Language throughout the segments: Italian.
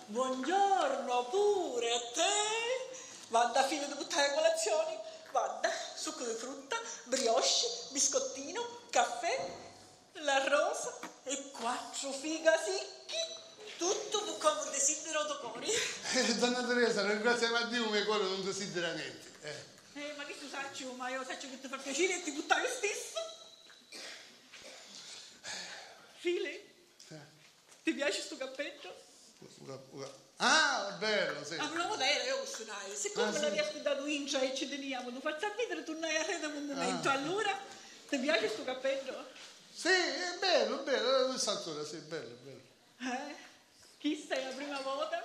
Buongiorno pure a te. Vada, figlio di buttare colazioni. Vada, succo di frutta, brioche, biscottino, caffè, la rosa e 4 figa secchi. Tutto per come desidero docori. Donna Teresa, ringrazia a Dio, mio cuore non desidera niente. Ma che tu sacci, ma io saccio che ti fa piacere e ti butta io stesso. File? Ti piace sto cappello? Ah, bello, sì. Ma una modella io posso dare. Siccome la riesco dato vincia e ci teniamo, tu faccia vedere tornare a rete un momento. Allora, ti piace sto cappello? Sì, è bello, Sant'Ora, sì, bello. Chi sei la prima volta?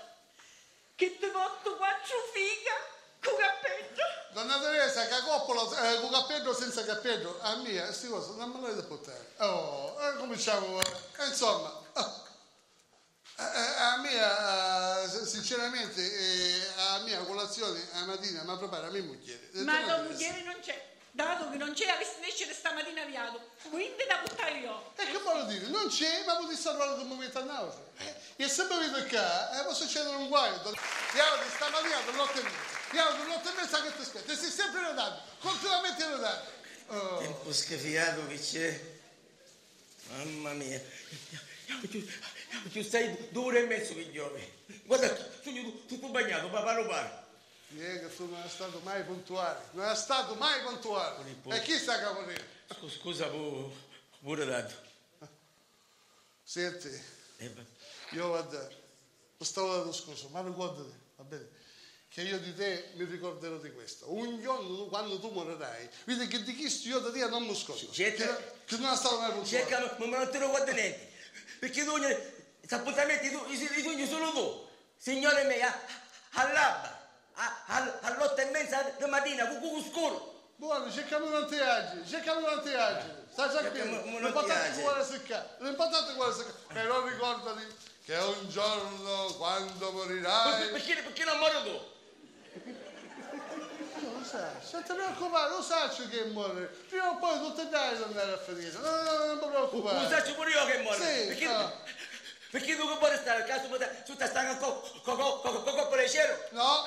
Che ti porto 4 figa con cappello? Donna Teresa, che coppola con cappello senza cappello, a mia, queste cose non me le devo portare. Cominciamo, insomma. A mia, sinceramente, a mia colazione a mattina mi prepara mia moglie. Ma la moglie non c'è. Dato che non c'è, avessi nascere stamattina avviato. Quindi da buttare io. E che voglio dire? Non c'è, ma potete salvare da un momento all'altro. E se mi vedo qua, può succedere un guaio. Chiaro, stamattina dell'8:30. Chiaro, dell'8:30 che ti aspetta. E sei sempre in ritardo, continuamente in ritardo. Tempo scafiato che c'è. Mamma mia. Tu stai 2 ore e mezzo che piove. Guarda, sono tutto bagnato, papà. Che tu non è stato mai puntuale. Non è stato mai puntuale. E chi sta a caponere? Scusa pure tanto. Senti, io guarda, lo stavo dato scusa, ma ricordati, va bene, che io di te mi ricorderò di questo. Un giorno quando tu morirai, vedi che di chi io da te non mi scordo. Che non è stato mai puntuale. Cerca, ma non te lo guarda niente. Perché tu, appuntamenti, i tuoi sono tu. Signore mia, all'alba. all'8:30 di mattina, con scuro. Buono, cercami tanti aggi. Stai tranquillo. L'importante è quale seccare. Però ricordati che un giorno, quando morirai... Perché non muori tu? Non lo sai, non ti preoccupare, lo sai che muore. Prima o poi tutti e dai devono andare a finire. Non ti preoccupare. Lo sai pure io che muore. Sì, perché tu che vuoi stare? Caso tu stai stando con le cielo? No,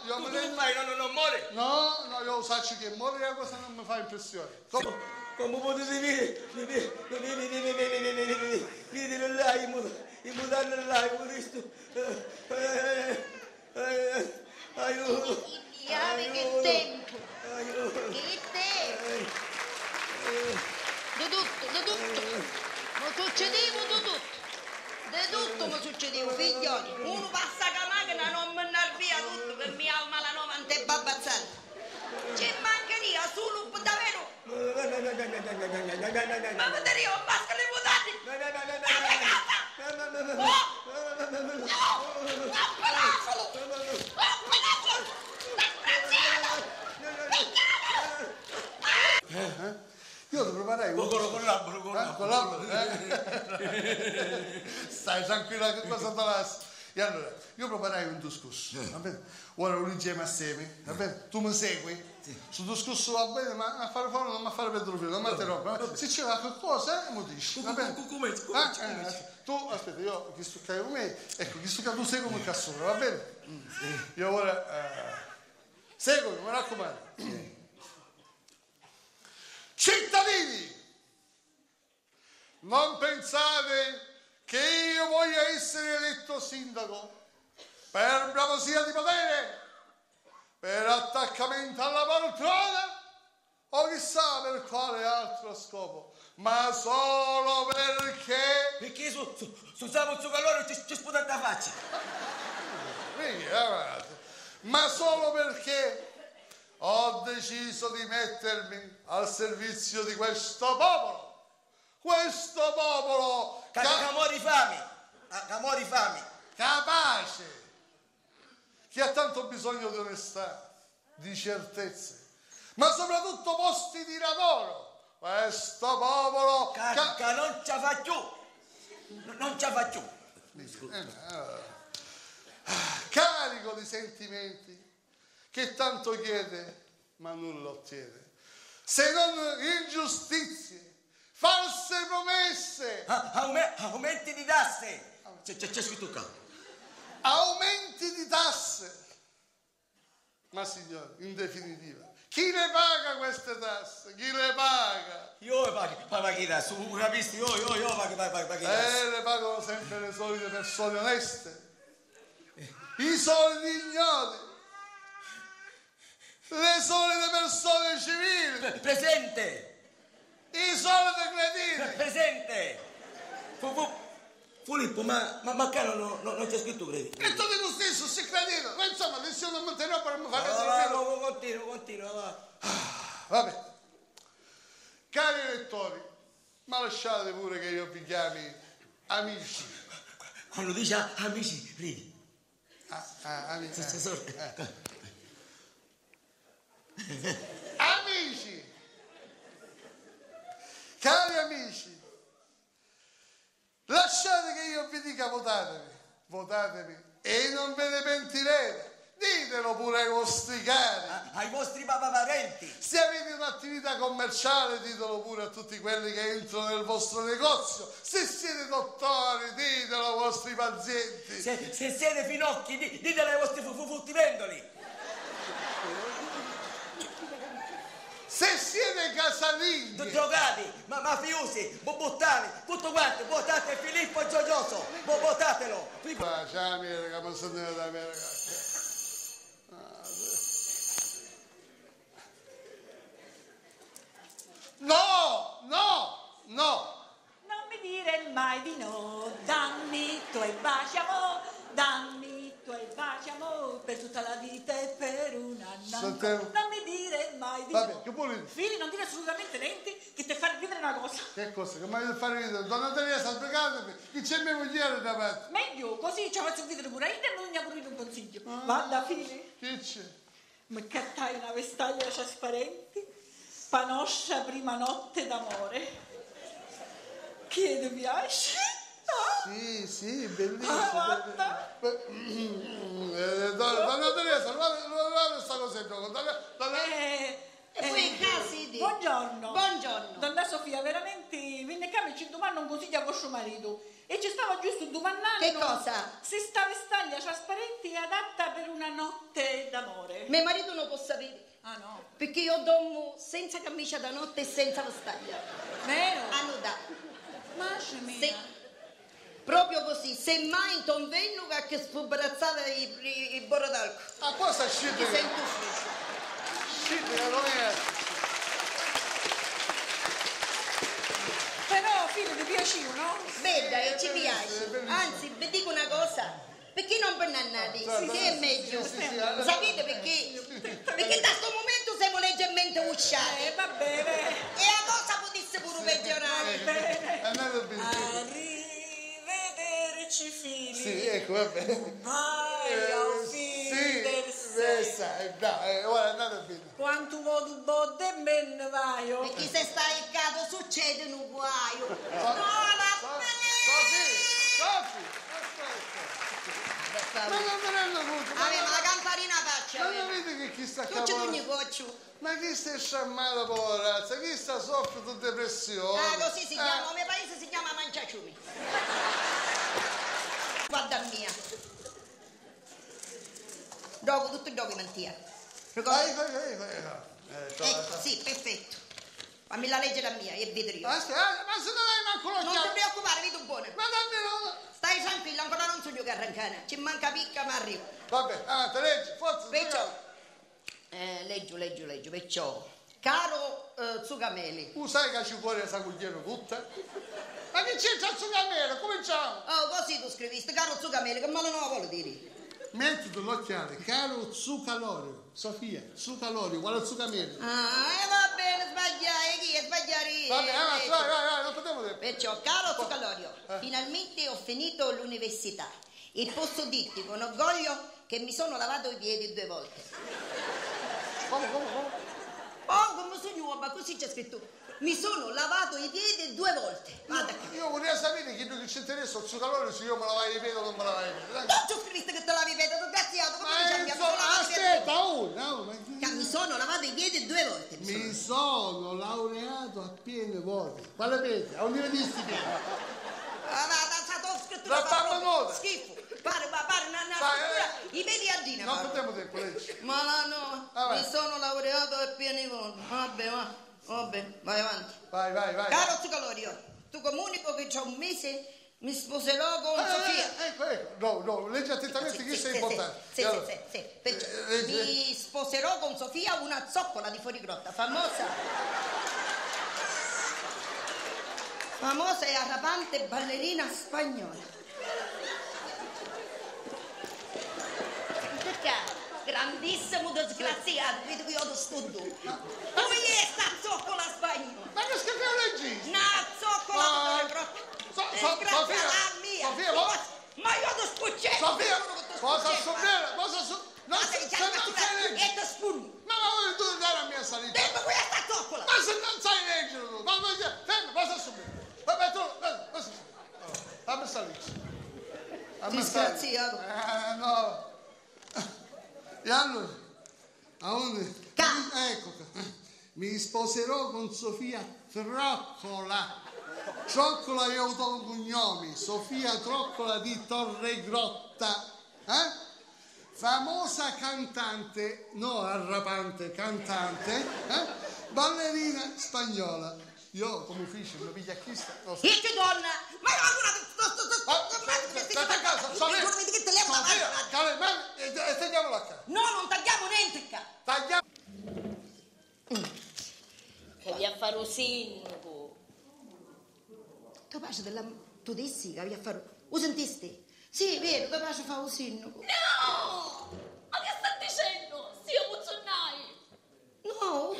io tu me ne... fai, non muore? No, io lo so che muore e cosa non mi fa impressione. Come potete vedere là, in mutande là, ho visto. Aiuto. Che tempo. Che tempo. Di tutto. Ma succedeva di tutto. Di tutto mi succedeva, figlioli. Uno passa con la macchina, non mi via tutto, per mi alma la 90 e babbazzata. Ci mancheria solo davvero. Ma vedere io, basta le mutande. Io ti preparai un... Collaboro. Stai tranquilla che cosa te lascio. E allora, io preparai un discorso, va bene? Ora lo leggiamo assieme, va bene? Tu mi segui? Sì. Sul discorso va bene, ma a fare fuori non mi fare perdere il filo, non mi interrompere. Se c'è qualcosa, mi dici, va bene? Come? Tu, aspetta, io chi sto con me, ecco, chi sto tu sei come cassone, va bene? Io ora... seguimi, mi raccomando. Cittadini, non pensate che io voglia essere eletto sindaco per bramosia di potere, per attaccamento alla poltrona o chissà per quale altro scopo, ma solo perché... Perché su Samuzzo Calore ci sputa da faccia. Ma solo perché ho deciso di mettermi al servizio di questo popolo. Questo popolo fame, capace, che ha tanto bisogno di onestà, di certezze, ma soprattutto posti di lavoro. Questo popolo che non ce la fa più. Carico di sentimenti, che tanto chiede ma nulla ottiene, se non ingiustizie, false promesse, aumenti di tasse. C'è scritto qua. aumenti di tasse. Ma signore, in definitiva, chi le paga queste tasse? Chi le paga? Io paghi tasse, capisci? Io paghi tasse. Le pagano sempre le solite persone oneste, i soliti ignoti, le solite persone civili. Presente! I soliti cretini. Presente! Filippo, ma qua non c'è scritto credito. E tu dico stesso, sei cretino. Ma insomma, adesso non mi terrò per mi fare Continua, va. Vabbè. Cari elettori, ma lasciate pure che io vi chiami amici. Quando dice amici, ridi. Amici. Amici. Cari amici, lasciate che io vi dica votatemi e non ve ne pentirete. Ditelo pure ai vostri cari. Ai vostri parenti. Se avete un'attività commerciale, ditelo pure a tutti quelli che entrano nel vostro negozio. Se siete dottori, ditelo ai vostri pazienti. Se siete finocchi, ditelo ai vostri fruttivendoli. Se siete casalinghi, Drogati, mafiosi, bottani, tutto quanto, votate Filippo Gioioso, votatelo. ciao America, ma sono venuto da America. No! Non mi dire mai di no, dammi tuoi baci amore, dammi tuoi baci amore, per tutta la vita e per un anno. Non mi dire mai di Vabbè, no. che vuoi dire? Fili, non dire assolutamente niente, che ti fa ridere una cosa. Che cosa? Che mi avete fare ridere? Donna Teresa, spiegatemi, chi c'è mia moglie da parte? Meglio, così ci faccio ridere pure io e non mi ha pure un consiglio. Guarda, Fili, Chi c'è? mi cattai una vestaglia trasparenti, panoscia prima notte d'amore. Che ti piace? Ah? Sì, bellissimo. Guarda. Donna Teresa, guarda questa cosa in gioco. E poi casi di... Buongiorno. Buongiorno. Donna Sofia, veramente venne qua e ci domanda un consiglio a vostro marito. E ci stava giusto domandando... Che cosa? Se sta vestaglia trasparente è adatta per una notte d'amore. Mio marito non può sapere. Ah no. Perché io dormo senza camicia da notte e senza vestaglia. Vero? A nuda. Mascemina. Proprio così. Semmai in convegno che spubbarazzava i borodalco. A cosa Mi scende? sento fresco. Scende, non è... Però, figlio, ti piace, no? Bella, e ci piace. Anzi, vi dico una cosa. Perché non bannannati? Sì, è meglio. Sapete perché? Perché da sto momento siamo leggermente usciati. Va bene. E a cosa potesse pure peggiorare? Andate bene. Arrivederci, figli. Sì, ecco, va bene. Vai al fine del secolo. Ora andate bene. Quanto vuoi bodde e me ne vai. Perché se stai il capo succede un guaio. No, Sofi, aspetta. Ma non me ne rendo conto. aveva la campanina faccia. Ma non vedi che chi sta Tu c'è cavolo? ogni goccio. Ma chi sta sciammata, poverazza? Chi sta soffrendo di depressione? Ah, così si chiama. Il mio paese si chiama Manciaciumi. Guarda mia. Dopo, tutto il documentia. Vai. Ecco, sì, perfetto. Fammi la legge la mia e vedrò io. Aspetta, ma se non hai manco Non ti l'occhiale. preoccupare, vedo buono. Ma dammelo. Stai tranquillo, ancora non so io che arrancare. Ci manca picca, ma arrivo. Vabbè, te leggi, forza. Perciò, leggo. Perciò, caro Zucameli. Tu sai che ci vuole questa cugliera tutta? Ma che c'entra il Zucamelo? Cominciamo. Oh, così tu scriviste, caro Zucameli, che male non la vuole dire. Mettiti l'occhiale, caro Zucalorio. Sofia, Zucalorio, quale Zucamelo? Va bene, sbagliare, chi è sbagliare? Vabbè, vai, non potevo dire. Perciò, caro Zucalorio, finalmente ho finito l'università e posso dirti con orgoglio che mi sono lavato i piedi 2 volte. Come? Oh, come sogno, ma così c'è scritto. Mi sono lavato i piedi 2 volte. Guarda qui. Io vorrei sapere che ci interessa il Zucalorio se io me la vai i piedi o non me la vai i piedi. Non c'ho scritto che te lavi i piedi, disgraziato. Come Ma dici, abbiamo lavato i piedi? aspetta, no, Mi sono lavato i piedi 2 volte. mi sono laureato a piene vuote. Quale piedi? A un livello di piedi? Ma è stato scritto La mamma no, moda. Schifo. Pare una struttura immediatina. Non potremmo tempo, legge. Ma no, Vabbè. mi sono laureato e pieno. Vabbè, vai avanti. Vai. Caro Zucalorio, tu comunico che tra un mese mi sposerò con Sofia. Ecco. No, leggi attentamente chi sei importante. Sì. Perciò, mi sposerò con Sofia, una zoccola di fuorigrotta, famosa e arrapante ballerina spagnola. Perché? Grandissimo disgraziato, vedo che io lo studio. Dove è sta zoccola spagnola? Ma che schifo leggi? Una zoccola di fuorigrotta. Sofia, ma io ti spuccetto! Sofia, cosa assumere? Non sei leggere! E ti spugno! Ma tu dare a mia salita? Tempo qui a sta zoccola! Ma se non sai leggere tu! Fermo, cosa assumere? Vabbè, tu, fammi salire. Disgraziato! No. E allora? Aonde? Ecco, mi sposerò con Sofia Troccola. Troccola io ho avuto un cognome, Sofia Troccola di Torregrotta, famosa cantante, no arrapante, cantante, ballerina spagnola. Io come ufficio mi piglia a chi sta? E che donna! Ma io State a casa, Sofia, e tagliamola a casa. No, non tagliamo niente qua! Tagliamo. Che vi a fare un sindaco. Tu pace della... Tu dissi che vi a fare... Lo sentisti? Sì, è vero, tu pace fa un sindaco. No! Ma che sta dicendo? Zio Muzzonnai! No,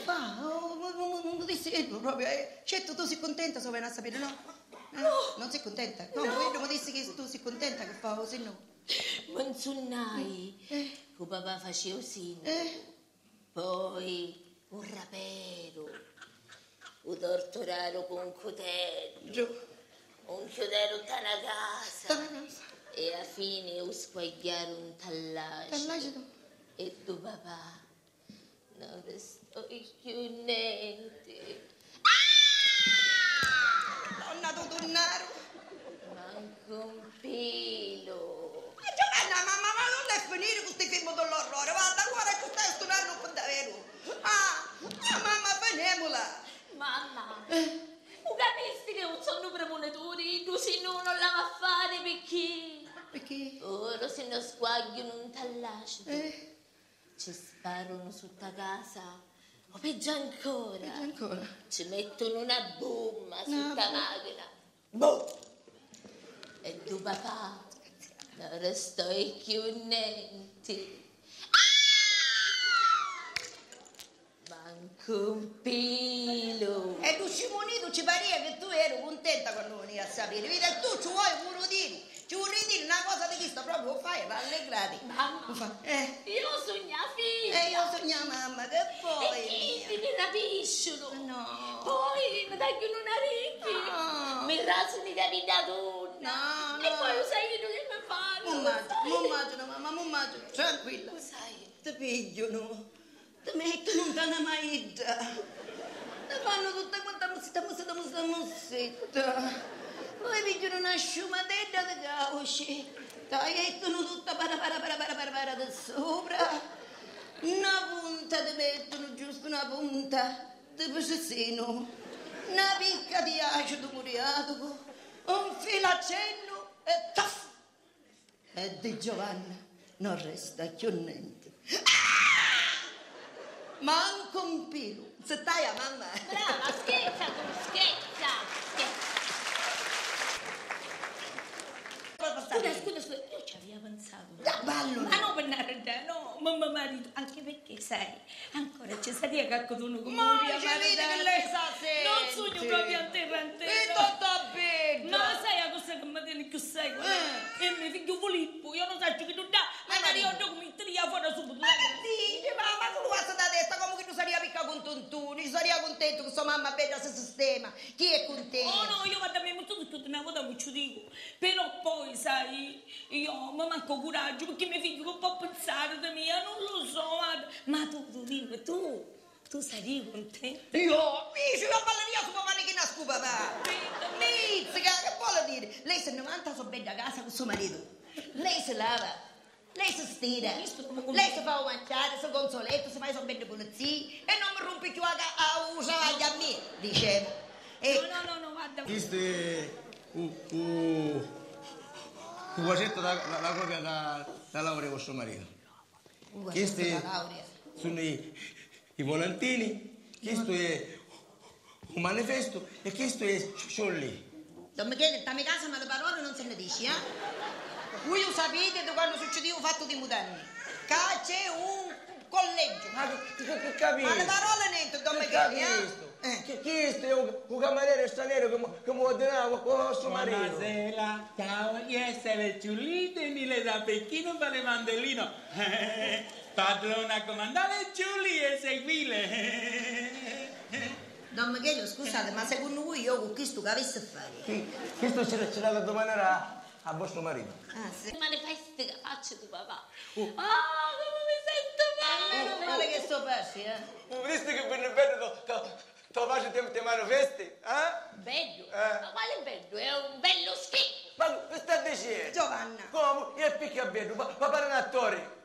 non dissi proprio. Certo, tu sei contenta se vieni a sapere, no? No! Non sei contenta? No, quello mi dissi che tu sei contenta che fa un sindaco. Muzzonnai! Che papà faceva un sindaco. Poi un rapero. Un torturaro con un coltello. Giù. Un chiodero da una casa. Sta una casa. E a fine un squagliare un tallaggio. Tallaggio. E tu papà non resto più niente. Donna tu tornare. Manco un pelo. Ma Giovanna, ma non è finire questo film dell'orrore. Guarda, guarda che stai studiando un po' davvero. Mamma, benemola. Mamma, capisci che non sono premonitori? Tu se no non la va a fare Perché? Ora se non squagliano un tallaggio. Ci sparano sotto casa. O peggio ancora. Ci mettono una bomba sotto macchina. Boom! E tu papà non resto più niente. Manco un pelo. E tu Simonito ci parea che tu eri contenta quando venivi a sapere. Vedi, tu ci vuoi pure dire. Ci vuoi dire una cosa di questo proprio fai, rallegrati. Mamma, io sogno la figlia. E io sogno mamma, che poi? E chi mi rapiscono. No. Poi mi tagliano una orecchia. No. Mi rasano i capi da donna. No. E poi lo sai che mi fanno. Non immagino, mamma, non immagino. Tranquilla. Lo sai. Ti pigliano. Ti mettono in una maida. Ti fanno tutta quanta mussetta. Poi pigliano una sciumatella di cauci. Tagliano tutta para da sopra. Una punta ti mettono, giusto una punta di pezzino. Una picca di acido muriatico. Un filo a cenno e taff. E di Giovanna non resta più niente. Manco un pelo. Se stai a mamma. Brava, scherza tu, scherza. Scusa, io ci avevo pensato. Da ballo. Ma no per narrare, no, mamma marito, anche perché sai, ancora c'è stata che accodono come Ma Maria ci vedi che lei sa sempre. non sogno proprio a terra E tutto bene. ma sai la cosa che mi tiene più seco? E mio figlio Filippo, io non so che tu dà, ma mi ricordo come il telefono subito. Dice, ma tu guarda da testa come che tu saria picca con tontuni, saria contento che sua mamma bella si sistema. Chi è contento? Oh no, io vado a me molto tutto una volta mi ci dico, però poi sai, io mi manco coraggio perché mio figlio che può pensare da me, non lo so, ma tu dimmi, tu sarai contenta? Io, dice, io balleria su papà che nasco papà. Mizzica, che vuole dire? Lei si 90 so bene a casa con suo marito. Lei si lava, lei si stira, lei si fa mangiare, si consoletto, si fa so bene pulizia e non mi rompe più a usare a me, dicevo. No, guarda. Questo è un vasetto da copia da laurea con suo marito. Questi sono i volantini, questo è un manifesto e questo è Sciolli. Don Michele, da mia casa ma le parole non se ne dici, eh? Voi lo sapete da quando succedeva il fatto di mutanni? Che c'è un collegio. Ma che capisco? Ma le parole niente, Don Michele, Che questo è un cameriere straniero che mi ordinava con suo marito. Buonasera, ciao, io sono il Giulito e mi le da Pechino per le mandolino. Padrona comandare Giulia e seguile. Don Michele, scusate, ma secondo voi io con questo che avessi a fare? Questo ce l'ha da domandare a vostro marito. Ah, sì. Manifesti che faccio tu papà. Come mi sento male. Meno male che sto persi, Visto che per bello tu faccio te manifesti, eh? Bello? Ma quale bello? È un bello schifo. Ma che sta dicendo? Giovanna. Come? Io picchia bello, ma pare un attore.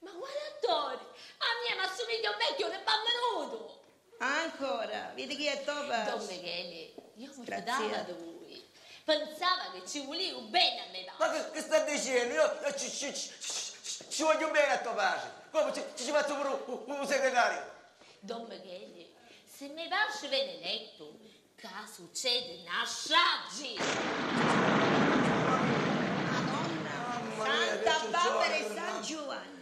Ma quale attore? A me mi assomiglia un vecchio che va venuto. Ancora? Vedi chi è Don Topas? Michele, io mi Grazie. fidava di voi. Pensava che ci volevo bene a me. Ma che sta dicendo? Io ci voglio bene a tuo padre. Come ci faccio pure un segretario? Don Michele, se mi faccio viene eletto, che succede? Nasciaggi. Madonna, Mamma mia, Santa che Barbara e ciuccione, San Giovanni.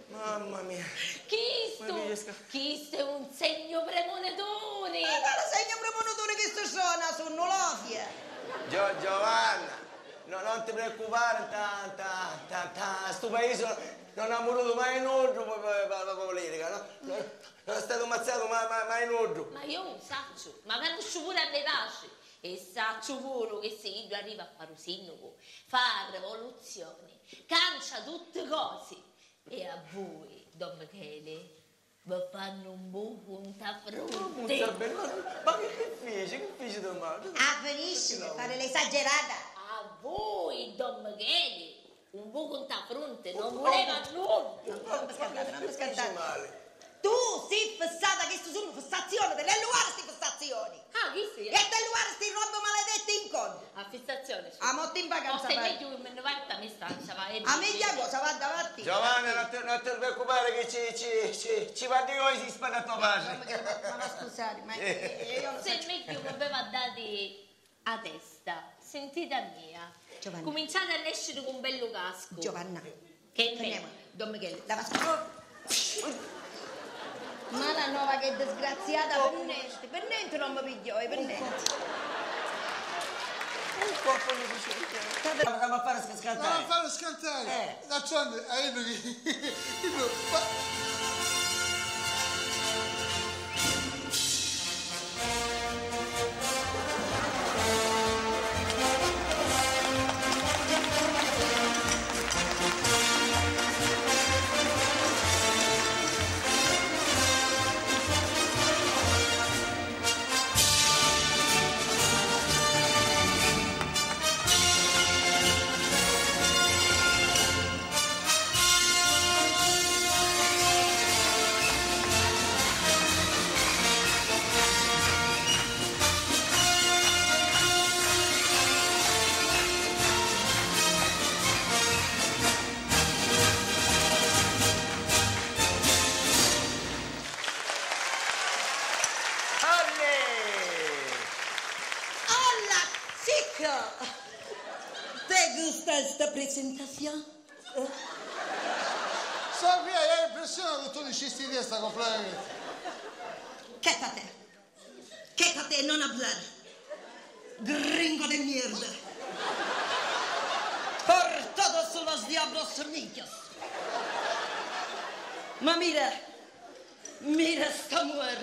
Mamma mia. Chi è un segno premonitore? Ma quale segno premonitore che sto suona su Nolofia? Giovanna, non ti preoccupare, sto paese non ha voluto mai in ordine per la politica, no? Non è stato ammazzato mai in ordine. Ma io non saccio, ma conosco pure a me pace. E saccio pure che se io arrivo a fare un sindaco, fa rivoluzione, cancia tutte cose. E a voi, Don Michele, vi fanno un buon puntafronte. Ma che fece domani? Ah, finisci di fare l'esagerata. A voi, Don Michele, un buon puntafronte non voleva nulla. Non mi scaldate, non mi Fece scaldate. male. Tu sei fissata che sono fissazioni, delle luare sti fissazioni. Ah, chi sei? E delle luare sti robe maledette in conto. A fissazione. A motte in vacanza Se vai. meglio che me ne vai a me stanza, vai. A miglia cosa va davanti? Giovanna, non ti preoccupare che ci va di oggi si spara a tuo padre. Ma scusate, ma io non Se so. meglio che aveva dati a testa, sentite mia. Giovanna. Cominciate a nascere con un bello casco. Giovanna. Che Andiamo, me? Don Michele, ma la nuova che è disgraziata per niente non mi pigliò, per niente. Un colpo di bicicletta. Ma a fare Non scattare. fare scattare. D'altronde, ¡Hola, chico! ¿Te gusta esta presentación? Sofia, hai l'impressione che tu dicisti di testa completamente. Quédate, non hablar. Gringo de mierda. Por todos los diablos semillas. Ma mira esta mujer,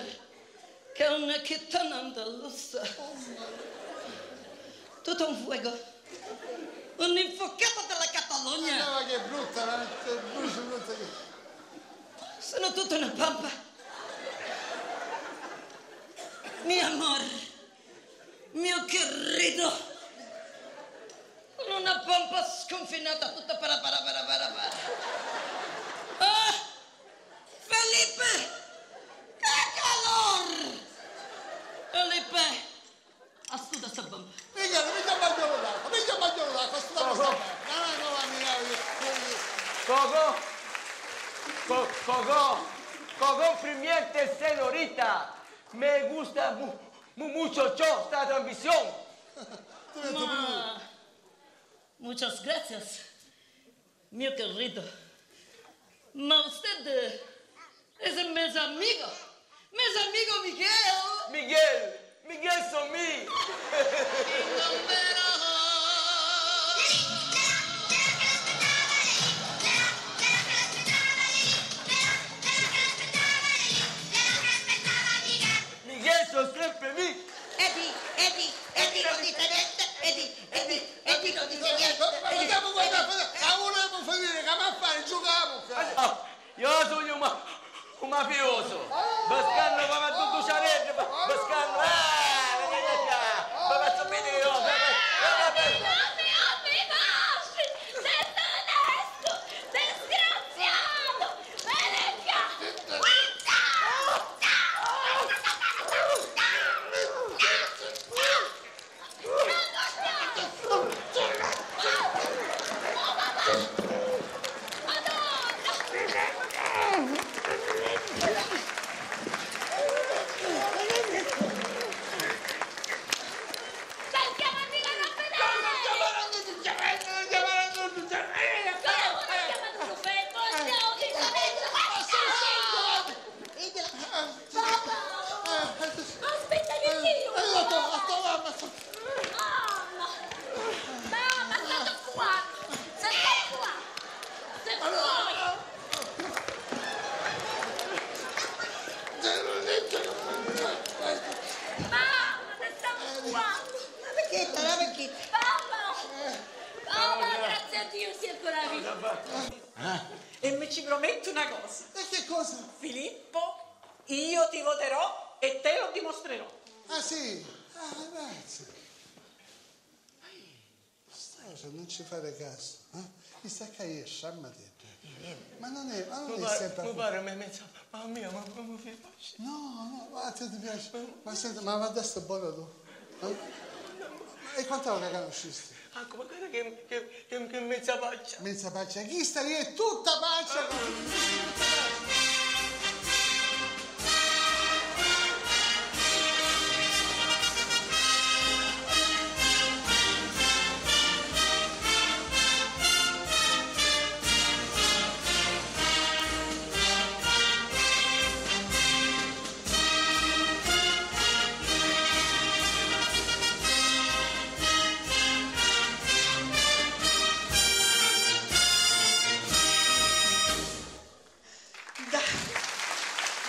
che è una gitana andaluza. Tutto un fuego. Un'infocata della Catalogna. Ma che brutta, veramente brutta che... Sono tutta una pampa. Mi amor, mio querido, una pompa sconfinata tutta para. Ah, Felipe, che calor! Felipe, assuda sta bomba. Mica mangiano d'acqua, sta cosa. Coco, primiente señorita. Me gusta mucho esta transmisión. Muchas gracias, mio querido. Ma usted es mis amigo Miguel. Miguel son mí. Miguel son siempre mí. Eddie, lo differente. Eddie, lo differente. A volevo finire, che a fare, giocavo. Io sono un mafioso. Bascano, va tutto ciaretto. Bascano, va sapere io. Sei onesto! Disgraziato! Aspetta che io! Mamma, state qua! Se vuoi! Mamma, se stiamo qua! Perché? Papà, grazie a Dio sei ancora vivo! E mi ci prometti una cosa. E che cosa? Filippo, io ti voterò e te lo dimostrerò. Ah sì? Ah, grazie. Se non ci fare caso, mi sta caesce, ma non è sempre... Mi pare, mamma mia, ma come fai? No, ma ti piace? Ma senti, ma va a destra buono tu? E quanto ora che conoscisti? Ecco, magari che mezza faccia. Mezza paccia, chi sta lì è tutta paccia.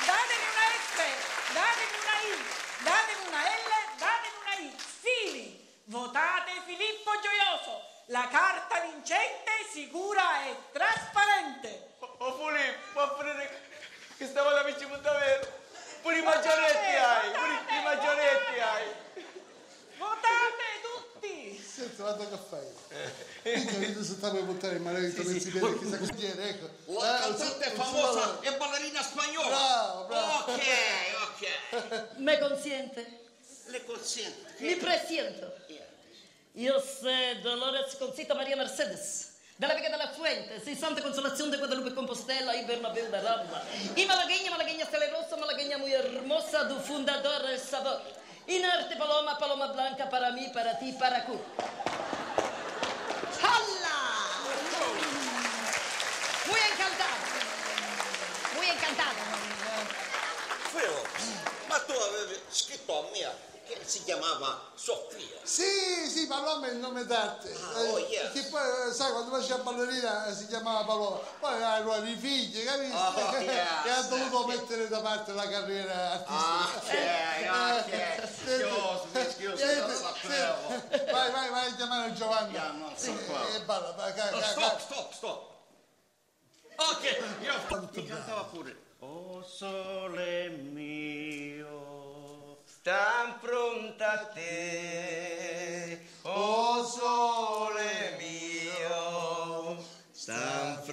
Datemi una F, datemi una I, datemi una L, datemi una I. Fini! Votate Filippo Gioioso. La carta vincente, sicura e trasparente. Filippo, a vedere che stavo da vicino davvero. Pure i maggioretti hai. Votate tutti. Senti, guarda che fai. Io se stavo a buttare il maledetto pensiero, chissà che ecco. La cantante famosa e ballerina spagnola. Bravo. Ok. Me consiente? Le consiento. Mi presiento. Io sono Dolores Concita Maria Mercedes, della Vega della Fuente, 60 Consolación de Guadalupe Compostela y Bernabéu de Rambla. Y malagueña salerosa, malagueña muy hermosa, du fundador del sabor. Inerte paloma blanca, para mí, para ti, para cu. ¡Hala! Muy encantada. Feo, ma tu avevi scritto a mia che si chiamava Sofia. Sì, Paloma è il nome d'arte. Yes. Che poi, sai, quando faceva ballerina si chiamava Paloma. Poi aveva i figli, capito? E ha dovuto mettere da parte la carriera artistica. Scusa, lo sapevo. Vai a chiamare Giovanni. E balla, Stop. Ok, io mi cantava pure. Oh sole mio, Tan pronta a te, oh sole mio.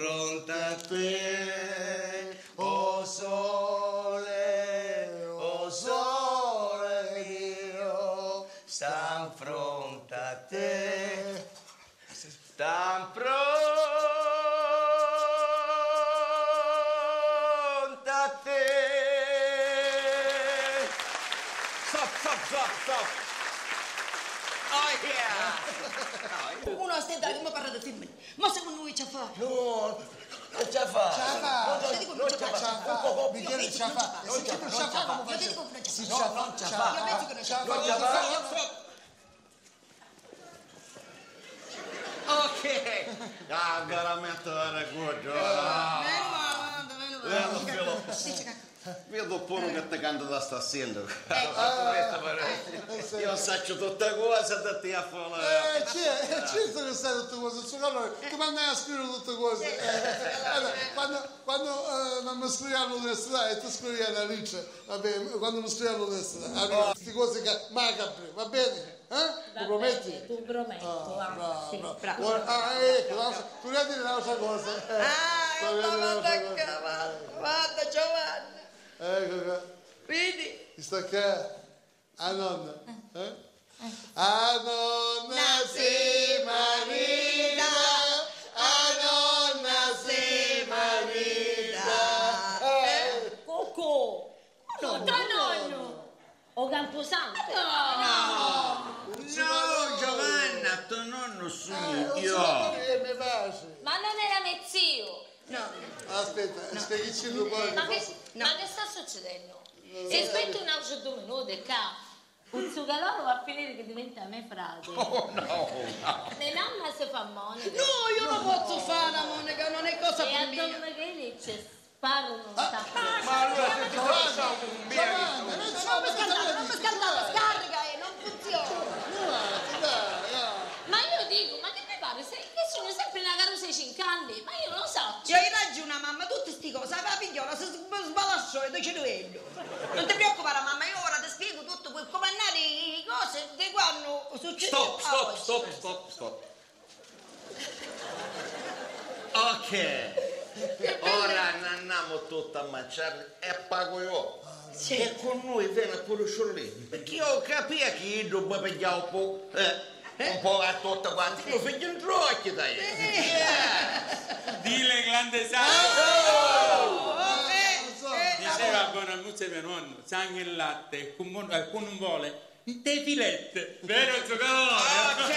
fronte a te, o sole mio, sta in fronte a te, sta in fronte a te. Stop. Oh yeah! Uno aspetta che mi parla di femmine. Ma secondo voi ce fa? No, non ce fa. Non ce fa. Michele ce fa. Io dico che non ce fa. Non ce Io fa. penso che non ce fa. Ok. Ah, veramente era good. Vedo pure che ti canta da stasera. Io saccio tutte cose da te a fare. Certo che sai tutte cose, allora tu mandai a scrivere tutte cose. Quando non mi scriviamo all'università e tu scrivi alla Alice, vabbè, quando mi scrivi all'università, queste cose che macabre, va bene? Lo prometti? Tu prometto, Bravo. Ecco, tu devi dire un'altra cosa. Guarda Giovanni, Ecco qua. vedi? Ti sta qua? A nonna. A nonna si marita, a nonna si marita. Coco! No, nonno! O Camposanto? No, Giovanna, tuo nonno sono io. Mi piace. Ma non era mio zio! Aspetta, spieghici un po'. Ma che sta succedendo? Si aspetta un altro 2 minuti, ca? Un zucaloro va a finire che diventa a me frate. Oh no. Le nonna si fa monica. No, io non posso fare la monica, non è cosa E a per mia. Don Michele ci sparano un tappo. Ma allora se ti facciamo un Giovanni, non c'è Non mi scaldate, scarica e non funziona. Ma io dico, ma che mi pare? Che sono sempre una carusa ai 5 anni? Ma io non lo so. Io hai ragione mamma, tutte sti cose, la figliola si sbalasciò e tu ce lo non ti preoccupare mamma, io ora ti spiego tutto come andare le cose che quando succedono. Stop. Ok. Ora andiamo tutti a mangiare e pago io. E con noi viene pure Sciorlini. Perché io capisco che io devo pigliare un po' a tutti quanti. Io figlio in trocchi, dai. Dile grande Diceva Bonamuzza mio nonno, sangue e latte, con un vuole, te filette, vero zuccolone? Ok.